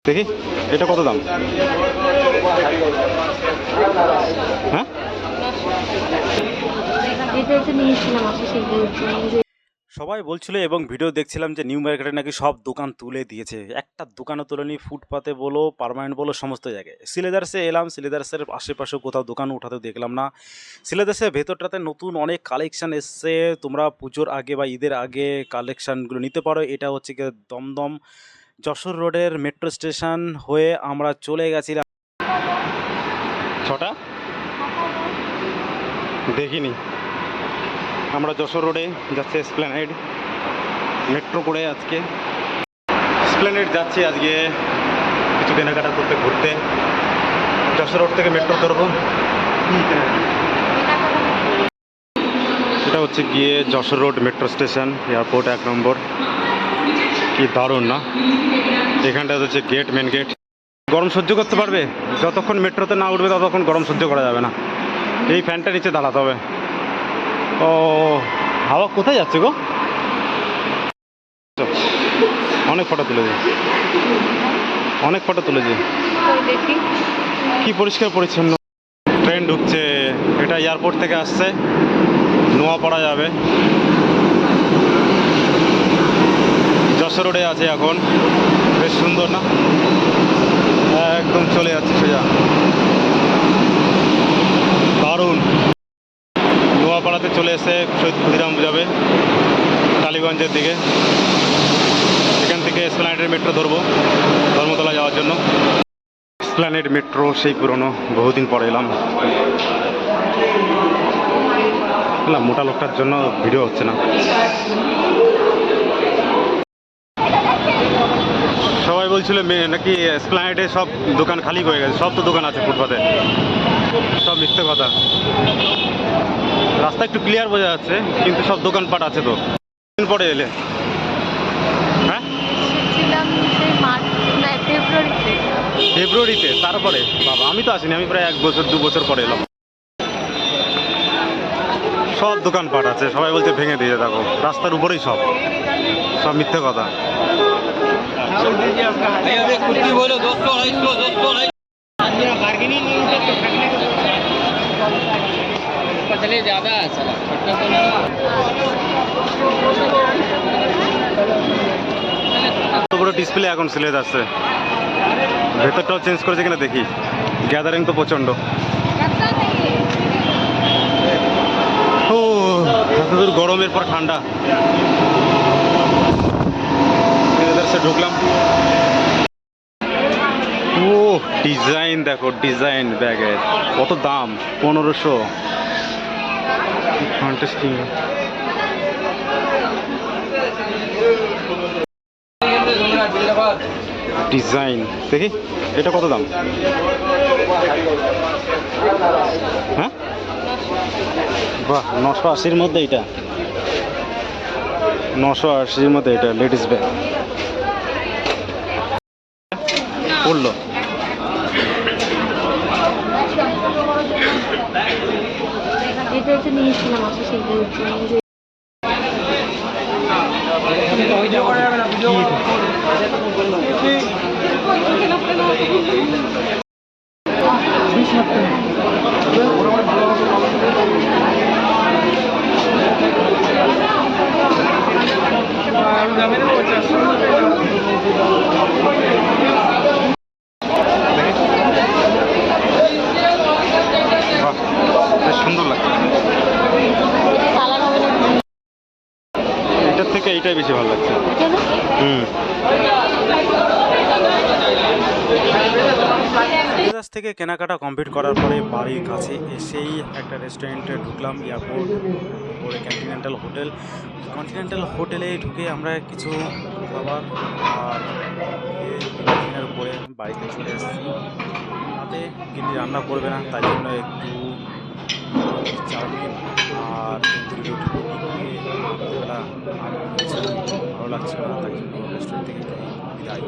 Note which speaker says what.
Speaker 1: দেখি এটা কত দাম? হ্যাঁ, সবাই বলছিল এবং ভিডিও দেখছিলাম যে নিউ মার্কেটে নাকি সব দোকান তুলে দিয়েছে। একটা দোকানও তুলেনি, ফুটপাতে বলো পার্মানেন্ট বলো সমস্ত জায়গায়। সিলেদার্সে এলাম, সিলেদার্সের আশেপাশেও কোথাও দোকান উঠাতে দেখলাম না। সিলেদার্সের ভেতরটাতে নতুন অনেক কালেকশান এসছে, তোমরা পুজোর আগে বা ঈদের আগে কালেকশানগুলো নিতে পারো। এটা হচ্ছে গিয়ে দমদম যশোর রোডের মেট্রো স্টেশন হয়ে আমরা চলে গেছিলাম। ছটা দেখিনি, আমরা যশোর রোডে যাচ্ছি এসপ্ল্যানেড মেট্রো করে। আজকে এসপ্ল্যানেড যাচ্ছি আজকে কিছু কেনাকাটা করতে, ঘুরতে। যশোর রোড থেকে মেট্রো ধরবো। এটা হচ্ছে গিয়ে Jessore road metro station, airport 1 নম্বর। কি দারুণ না? এখানটা হচ্ছে গেট, মেন গেট। গরম সহ্য করতে পারবে? যতক্ষণ মেট্রোতে না উঠবে ততক্ষণ গরম সহ্য করা যাবে না। এই ফ্যানটা নিচে দাঁড়াতে হবে। ও হাওয়া কোথায় যাচ্ছে গো? অনেক ফটো তুলেছি, অনেক ফটো তুলেছি। কি পরিষ্কার পরিচ্ছন্ন। ট্রেন ঢুকছে, এটা এয়ারপোর্ট থেকে আসছে, নোয়াপাড়া যাবে। যশোর রোডে আছে এখন, বেশ সুন্দর না? একদম চলে যাচ্ছে সোজা, দারুণ। নোয়াপাড়াতে চলে এসে শহীদ ক্ষুদিরাম যাবে টালিগঞ্জের দিকে। এখান থেকে এসপ্ল্যানেডের মেট্রো ধরবো ধর্মতলা যাওয়ার জন্য। এসপ্ল্যানেড মেট্রো সেই পুরনো, বহুদিন পরে এলাম। মোটা লোকটার জন্য ভিডিও হচ্ছে না। সবাই বলছিল নাকি এসপ্ল্যানেডে সব দোকান খালি হয়ে গেছে। সব তো দোকান আছে ফুটপাতে, সব মিথ্যে কথা। রাস্তা একটু ক্লিয়ার বোঝা যাচ্ছে, কিন্তু সব দোকানপাট আছে। তো দিন পরে এলে? হ্যাঁ, ফেব্রুয়ারিতে। তারপরে বাবা, আমি তো আসিনি, আমি প্রায় 1 বছর 2 বছর পরে এলাম। সব দোকানপাট আছে, সবাই বলছে ভেঙে দিয়ে দেখো, রাস্তার উপরেই সব, সব মিথ্যে কথা। বড় ডিসপ্লে এখন সিলেজ আসছে, ভেতরটাও চেঞ্জ করেছে কিনা দেখি। গ্যাদারিং তো প্রচণ্ড। ও এতদূর গরমের পর ঠান্ডা। ঢুকলাম। ও ডিজাইন দেখো, ডিজাইন ব্যাগের কত দাম, 1500। ফ্যান্টাস্টিক। ডিজাইন দেখি এটা কত দাম? হ্যাঁ, বাহ, 980-র মধ্যে এটা, 980-র মধ্যে এটা লেডিস ব্যাগ পড়লো। সুন্দর লাগছে, এটার থেকে এইটাই বেশি ভালো লাগছে। থেকে কেনাকাটা কমপ্লিট করার পরে বাড়ির কাছে এসেই একটা রেস্টুরেন্টে ঢুকলাম, এয়ারপোর্ট পরে কন্টিনেন্টাল হোটেল। কন্টিনেন্টাল হোটেলে ঢুকে আমরা কিছু খাবার আর ডিনার করে বাড়িতে চলে এসেছি। রাতে কিন্তু রান্না করবে না, তাই জন্য একটু চাউমিন আর তন্দুরি রুটি ভালো লাগছিল না, তাই জন্য রেস্টুরেন্ট থেকে বিদায়।